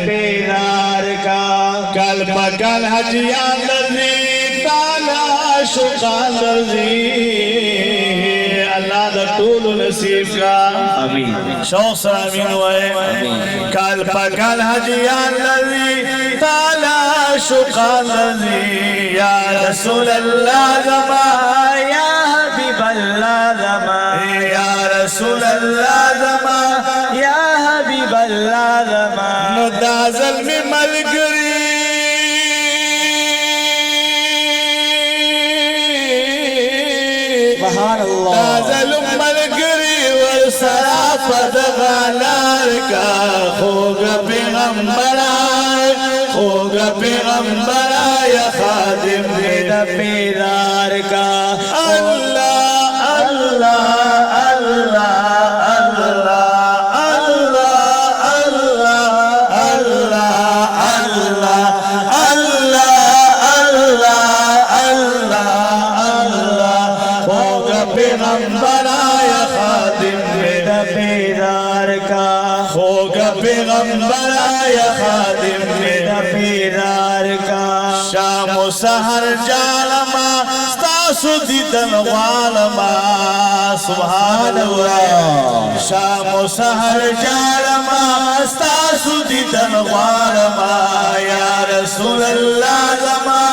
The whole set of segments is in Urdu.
پیدار کا کل پکل حجیان درزی تالا شکان درزی اللہ در طول نصیب کا آمین شوق سر آمین ہوئے کل پکل حجیان درزی تالا شکان درزی یا رسول اللہ زمان یا حبیب اللہ زمان یا رسول اللہ زمان یا حبیب اللہ زمان ندا ظلم ملگری دا ظلم ملگری ورسراف دغالار کا خوگا پیغمبرہ یا خادم دا پیدار کا اللہ اللہ شام و سحر جالما ستاسو دیدن غالما سبحان اللہ شام و سحر جالما ستاسو دیدن غالما یا رسول اللہ زما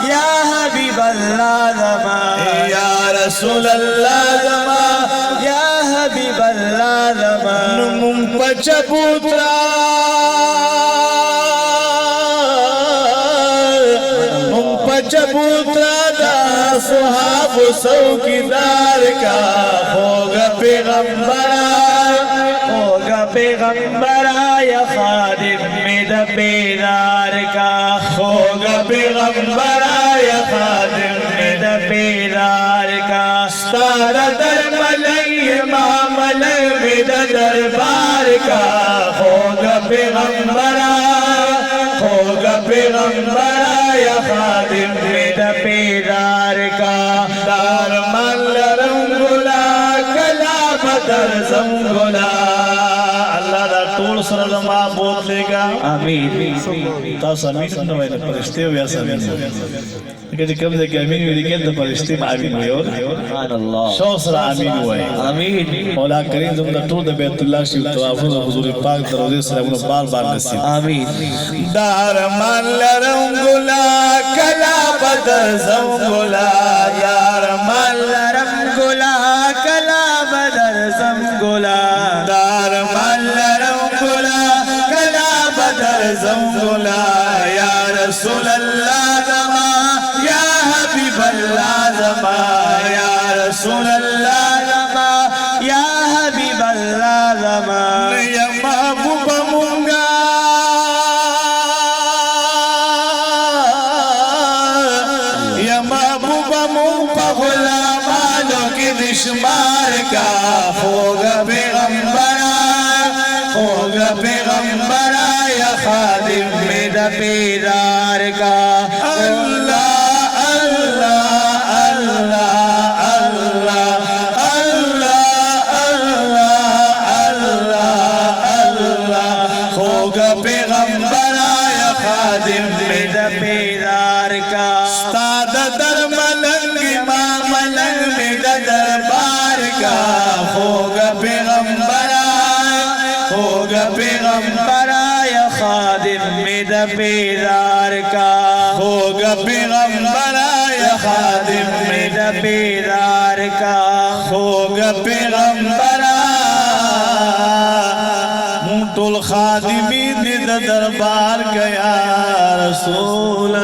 یا حبیب اللہ زما یا رسول اللہ زما یا حبیب اللہ زما نمم پچبوترا چبوترا دا صحاب سوکیدار کا ہوگا پیغمبرہ یا خادم میں دا پیدار کا ہوگا پیغمبرہ یا خادم میں دا پیدار کا ستارہ در ملنگ امام ملنگ میں دا دربار کا ہوگا پیغمبرہ یا خادم دا پیدار کا دار مل رنگلا کلا بدر زنگلا اللہ دا طول سر زما بوت لے گا آمین تاس آمین نوائے نا پرشتے ہوئے ایسا آمین لیکن کم سے کہ آمین ہوئی لیکن تو پرشتے میں آمین ہوئے شوق سر آمین ہوئے مولا کریم زم دا طول دا بیت اللہ شیف توافر حضور پاک در روزے سلام بار بار نصیب آمین دار مل رنگلا کلا بدر زنگلا دار مل رنگلا کلا بدر زنگلا دار مل رنگلا کلا بدر زنگلا یا رسول اللہ زما یا حبیب اللہ زما یا رسول اللہ زما یا حبیب اللہ زما یا محبوب مونگا شمار کا ہوگا پیغمبرہ یا خادم میں دا پیدار کا اللہ اللہ اللہ اللہ اللہ اللہ اللہ ہوگا پیغمبرہ یا خادم میں دا پیدار کا استاد در ملنگ امام ملنگ میں دا دربار کا ہوگا پیغمبرہ یا خادم میں دا پیدار کا ہوگا پیغمبرہ یا خادم میں دا پیدار کا ہوگا پیغمبرہ مونٹول خادمین دا دربار کا یا رسول